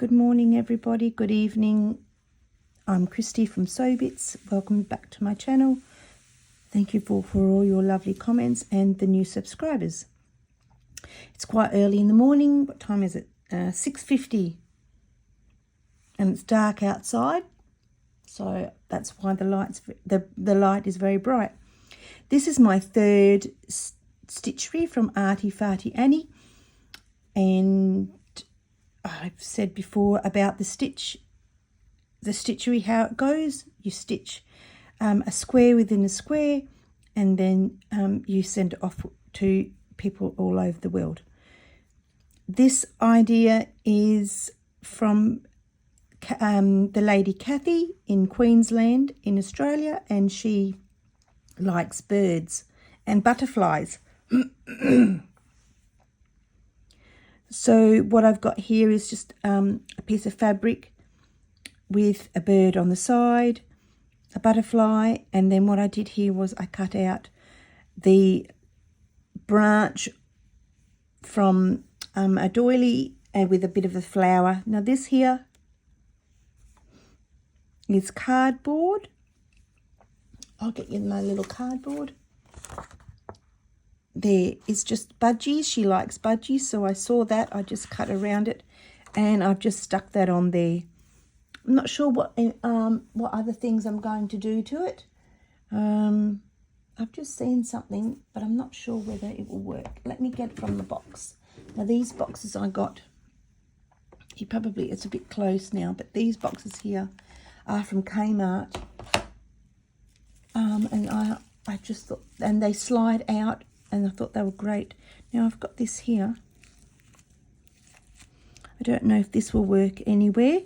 Good morning, everybody. Good evening. I'm Christy from Sewbits. Welcome back to my channel. Thank you for all your lovely comments and the new subscribers. It's quite early in the morning. What time is it? 6:50, and it's dark outside, so that's why the light is very bright. This is my third stitchery from Arty Farty Annie, and I've said before about the stitchery, how it goes. You stitch a square within a square, and then you send it off to people all over the world. This idea is from the lady Kathy in Queensland in Australia, and she likes birds and butterflies. So what I've got here is just a piece of fabric with a bird on the side, a butterfly, and then what I did here was I cut out the branch from a doily and with a bit of a flower. Now this here is cardboard. I'll get you my little cardboard. There is just budgies. She likes budgies, so I saw that. I just cut around it, and I've just stuck that on there. I'm not sure what other things I'm going to do to it. I've just seen something, but I'm not sure whether it will work. Let me get it from the box. Now these boxes I got, it's a bit close now, but these boxes here are from Kmart. And I just thought, and they slide out, and I thought they were great. Now I've got this here. I don't know if this will work anywhere.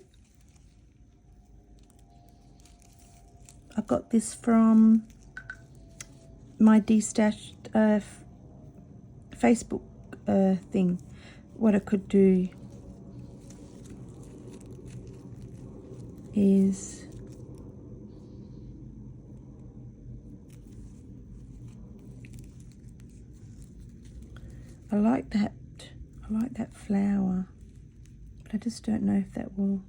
I got this from my destashed Facebook thing. What I could do is I like that flower, but I just don't know if that will.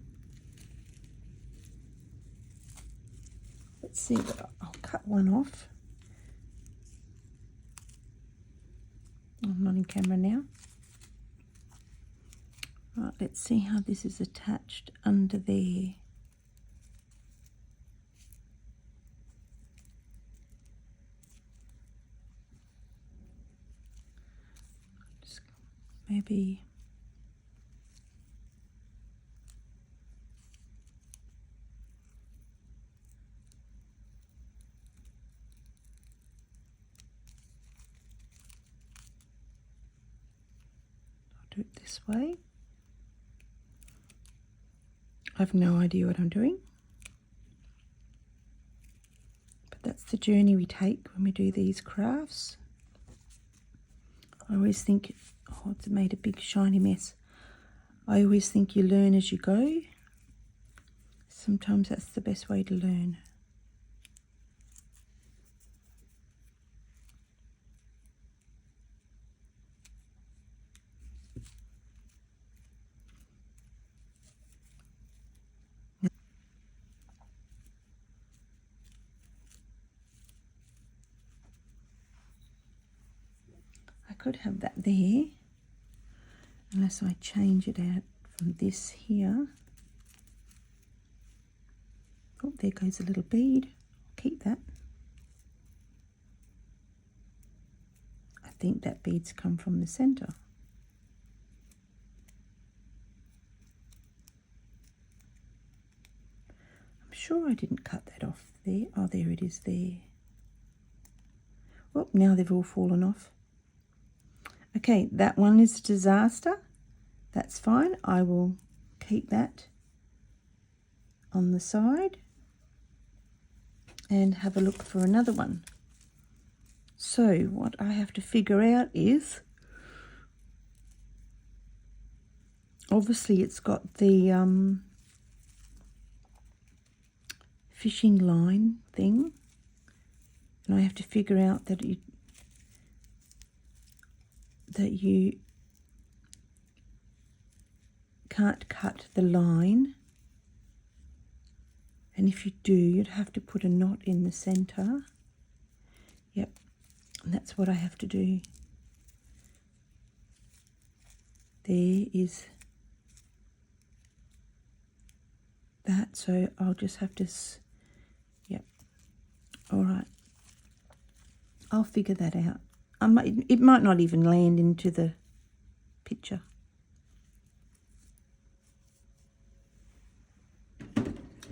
Let's see, but I'll cut one off. I'm not in camera now. Right, let's see how this is attached under there. Just maybe. Do it this way. I have no idea what I'm doing, but that's the journey we take when we do these crafts. I always think, oh, it's made a big shiny mess. I always think you learn as you go. Sometimes that's the best way to learn. I could have that there, unless I change it out from this here. Oh, there goes a little bead. I'll keep that. I think that bead's come from the center. I'm sure I didn't cut that off there. Oh, there it is there. Oh, now they've all fallen off. Okay, that one is a disaster. That's fine. I will keep that on the side and have a look for another one. So what I have to figure out is, obviously it's got the fishing line thing, and I have to figure out that you can't cut the line, and if you do, you'd have to put a knot in the center. Yep, and that's what I have to do. There is that, so I'll just have to, yep, all right. I'll figure that out. It might not even land into the picture.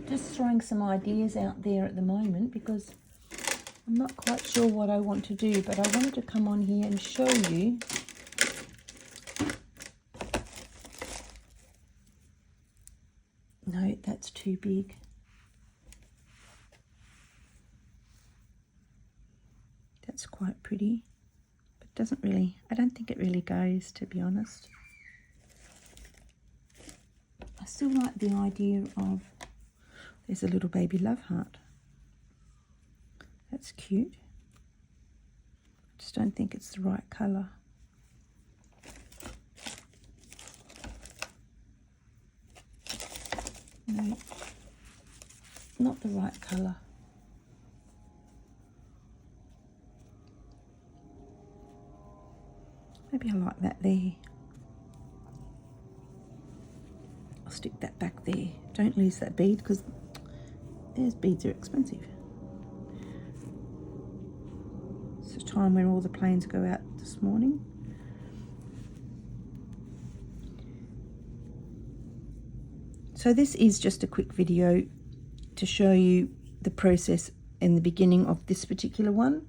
Just throwing some ideas out there at the moment because I'm not quite sure what I want to do, but I wanted to come on here and show you no, that's too big. That's quite pretty, but doesn't really, I don't think it really goes, to be honest. I still like the idea of, there's a little baby love heart. That's cute. I just don't think it's the right colour. No, not the right colour. Maybe I like that there. I'll stick that back there. Don't lose that bead because those beads are expensive. It's a time when all the planes go out this morning. So this is just a quick video to show you the process in the beginning of this particular one.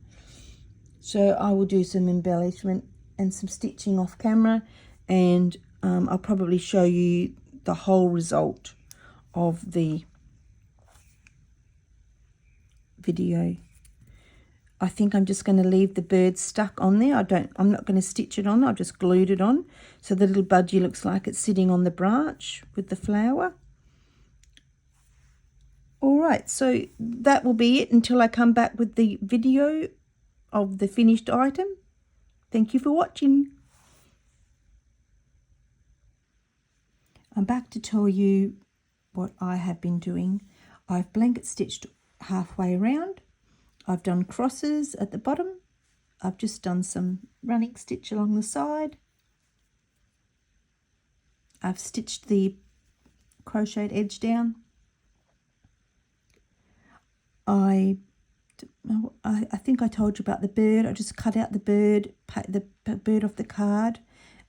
So I will do some embellishment and some stitching off camera, and I'll probably show you the whole result of the video. I think I'm just going to leave the bird stuck on there. I'm not going to stitch it on. I've just glued it on. So the little budgie looks like it's sitting on the branch with the flower. All right, so that will be it until I come back with the video of the finished item. Thank you for watching. I'm back to tell you what I have been doing. I've blanket stitched halfway around. I've done crosses at the bottom. I've just done some running stitch along the side. I've stitched the crocheted edge down. I think I told you about the bird. I just cut out the bird off the card,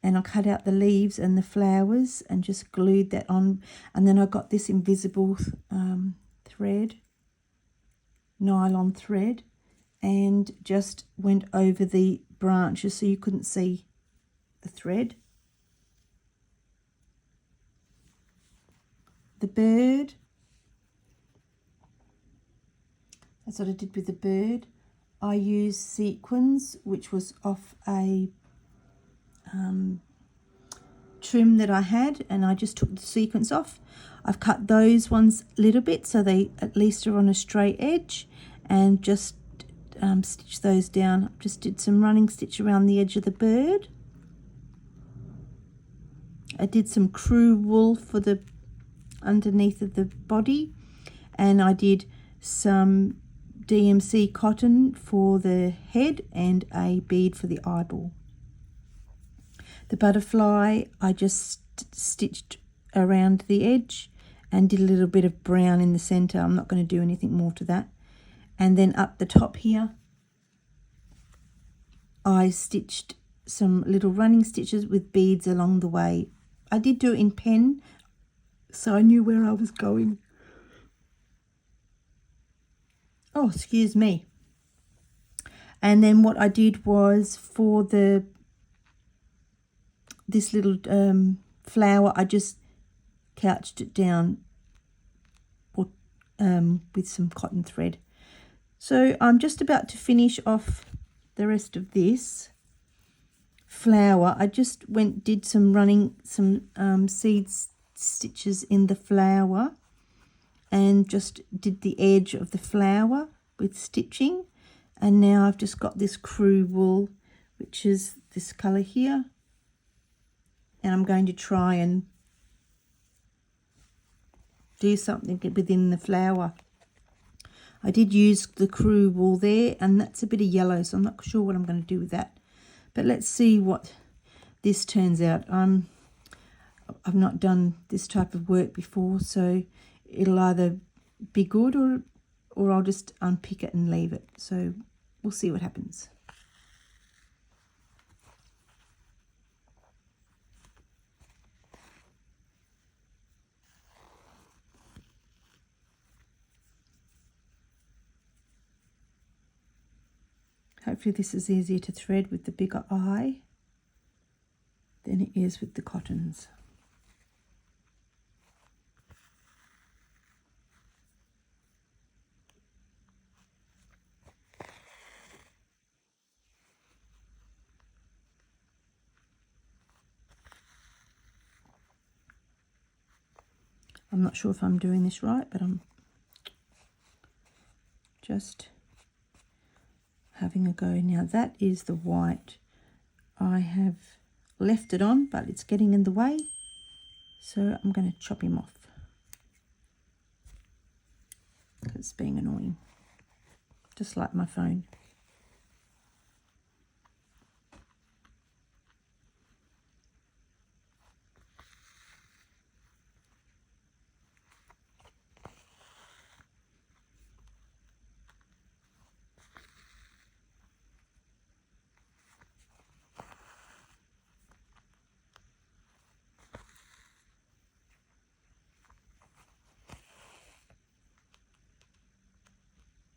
and I cut out the leaves and the flowers and just glued that on. And then I got this invisible thread, nylon thread, and just went over the branches so you couldn't see the thread. The bird, that's what I did with the bird. I used sequins, which was off a trim that I had, and I just took the sequins off. I've cut those ones a little bit so they at least are on a straight edge, and just stitch those down. Just did some running stitch around the edge of the bird. I did some crew wool for the underneath of the body, and I did some DMC cotton for the head and a bead for the eyeball. The butterfly, I just stitched around the edge and did a little bit of brown in the center. I'm not going to do anything more to that. And then up the top here, I stitched some little running stitches with beads along the way. I did do it in pen, so I knew where I was going. Oh, excuse me. And then what I did was for this little flower, I just couched it down with some cotton thread. So I'm just about to finish off the rest of this flower. I just did some seed stitches in the flower, and just did the edge of the flower with stitching. And now I've just got this crew wool, which is this colour here, and I'm going to try and do something within the flower. I did use the Crew wool there, and that's a bit of yellow, so I'm not sure what I'm going to do with that. But let's see what this turns out. I've not done this type of work before, so it'll either be good or I'll just unpick it and leave it. So we'll see what happens. Hopefully this is easier to thread with the bigger eye than it is with the cottons. I'm not sure if I'm doing this right, but I'm just having a go. Now that is the white. I have left it on, but it's getting in the way, so I'm going to chop him off because it's being annoying, just like my phone.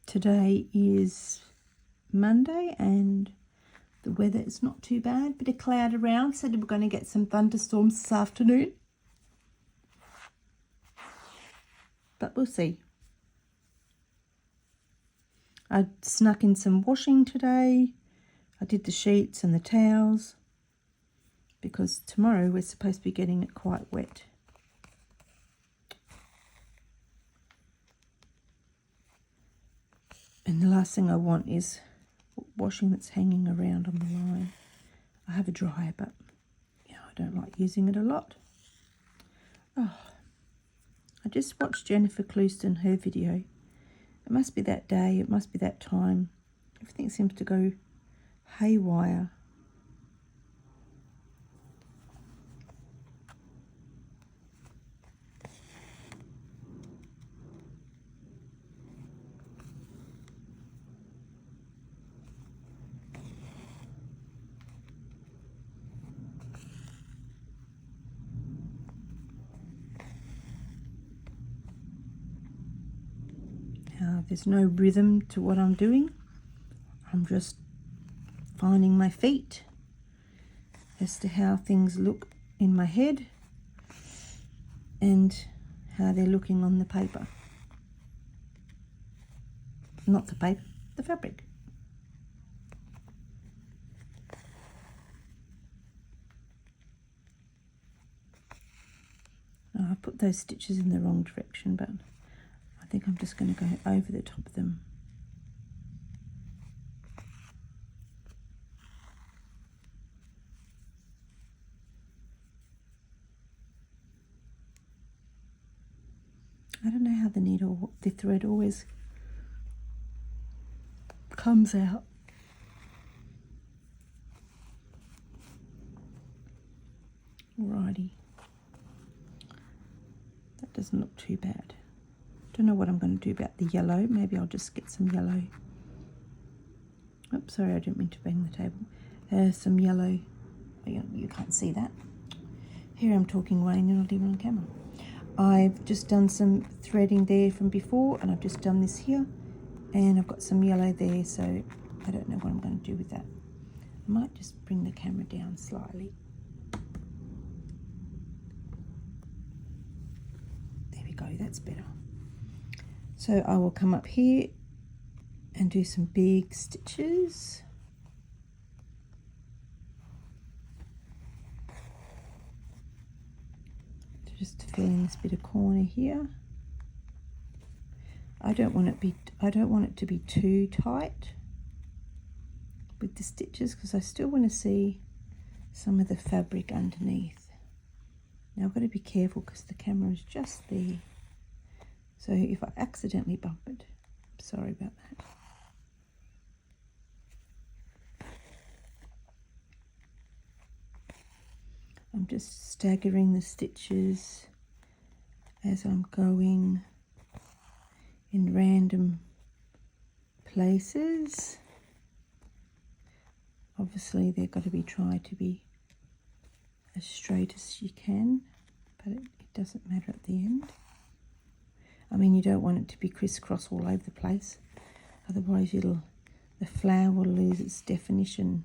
Today is Monday and the weather is not too bad. Bit of cloud around, so we're going to get some thunderstorms this afternoon. But we'll see. I snuck in some washing today. I did the sheets and the towels because tomorrow we're supposed to be getting it quite wet. And the last thing I want is washing that's hanging around on the line. I have a dryer, but you know, I don't like using it a lot. Oh, I just watched Jennifer Clouston, her video. It must be that day, it must be that time. Everything seems to go haywire. There's no rhythm to what I'm doing. I'm just finding my feet as to how things look in my head and how they're looking on the paper. Not the paper, the fabric. Oh, I put those stitches in the wrong direction, but I think I'm just going to go over the top of them. I don't know how the thread always comes out. Alrighty. That doesn't look too bad. Don't know what I'm going to do about the yellow. Maybe I'll just get some yellow. Oops, sorry, I didn't mean to bang the table. Some yellow. Oh, you can't see that. Here I'm talking way and you're not even on camera. I've just done some threading there from before, and I've just done this here, and I've got some yellow there, so I don't know what I'm going to do with that. I might just bring the camera down slightly. There we go, that's better. So I will come up here and do some big stitches. Just to fill in this bit of corner here. I don't want it to be too tight with the stitches because I still want to see some of the fabric underneath. Now I've got to be careful because the camera is just there. So if I accidentally bump it, sorry about that. I'm just staggering the stitches as I'm going in random places. Obviously they've got to be tried to be as straight as you can, but it doesn't matter at the end. I mean, you don't want it to be crisscross all over the place, otherwise the flower will lose its definition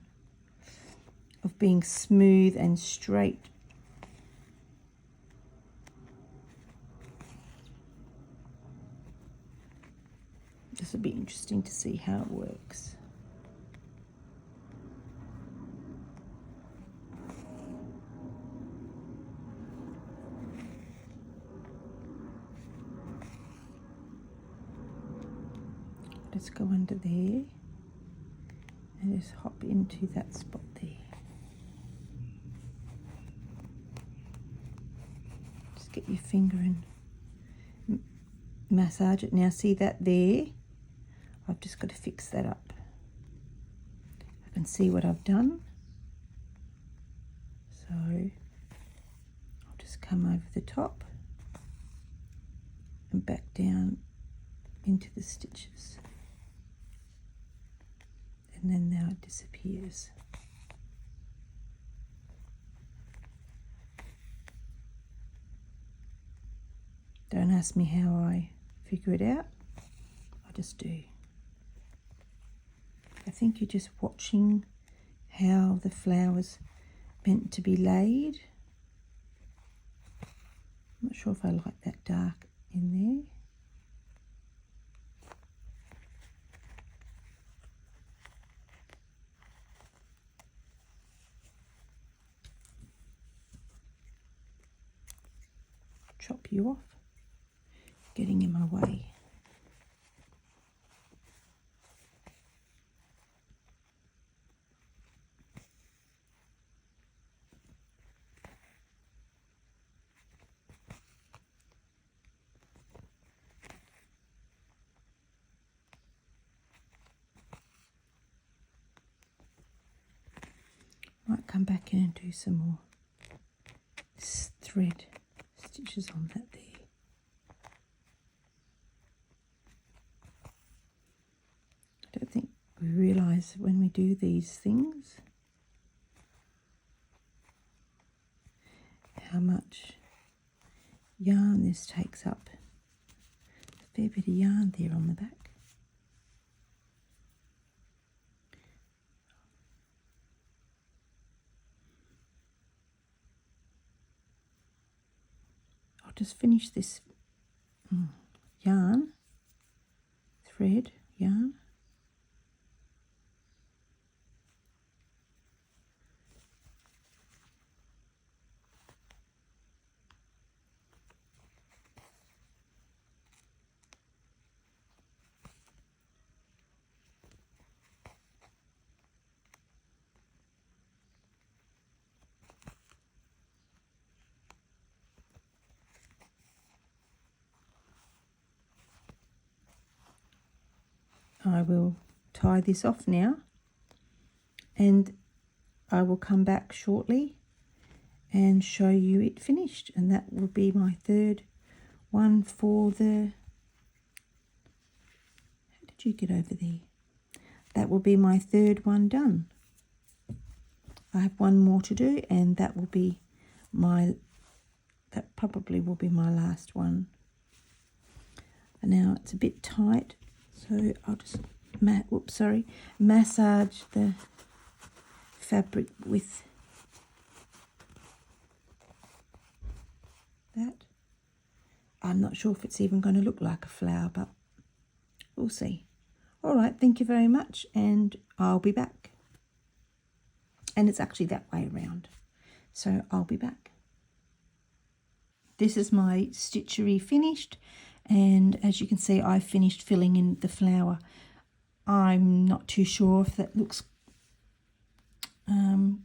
of being smooth and straight. This will be interesting to see how it works. Let's go under there and just hop into that spot there. Just get your finger and massage it. Now see that there? I've just got to fix that up. I can see what I've done. So I'll just come over the top and back down into the stitches. And then now it disappears. Don't ask me how I figure it out. I just do. I think you're just watching how the flower's meant to be laid. I'm not sure if I like that dark in there. Chop you off, getting in my way. Might come back in and do some more thread stitches on that there. I don't think we realise when we do these things how much yarn this takes up. A fair bit of yarn there on the back. I'll just finish this yarn, thread, yarn. I will tie this off now and I will come back shortly and show you it finished, and that will be my third one for the, how did you get over there? That will be my third one done. I have one more to do and that will be that probably will be my last one. And now it's a bit tight, so I'll just massage the fabric with that. I'm not sure if it's even going to look like a flower, but we'll see. All right, thank you very much, and I'll be back. And it's actually that way around, so I'll be back. This is my stitchery finished, and as you can see, I finished filling in the flower. I'm not too sure if that looks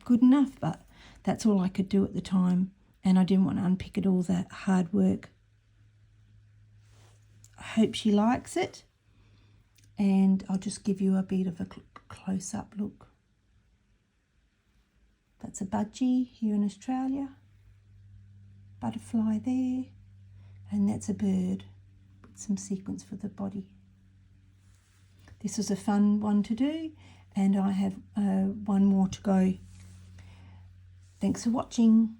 good enough, but that's all I could do at the time, and I didn't want to unpick it all that hard work. I hope she likes it. And I'll just give you a bit of a close-up look. That's a budgie here in Australia. Butterfly there. And that's a bird with some sequins for the body. This was a fun one to do, and I have one more to go. Thanks for watching.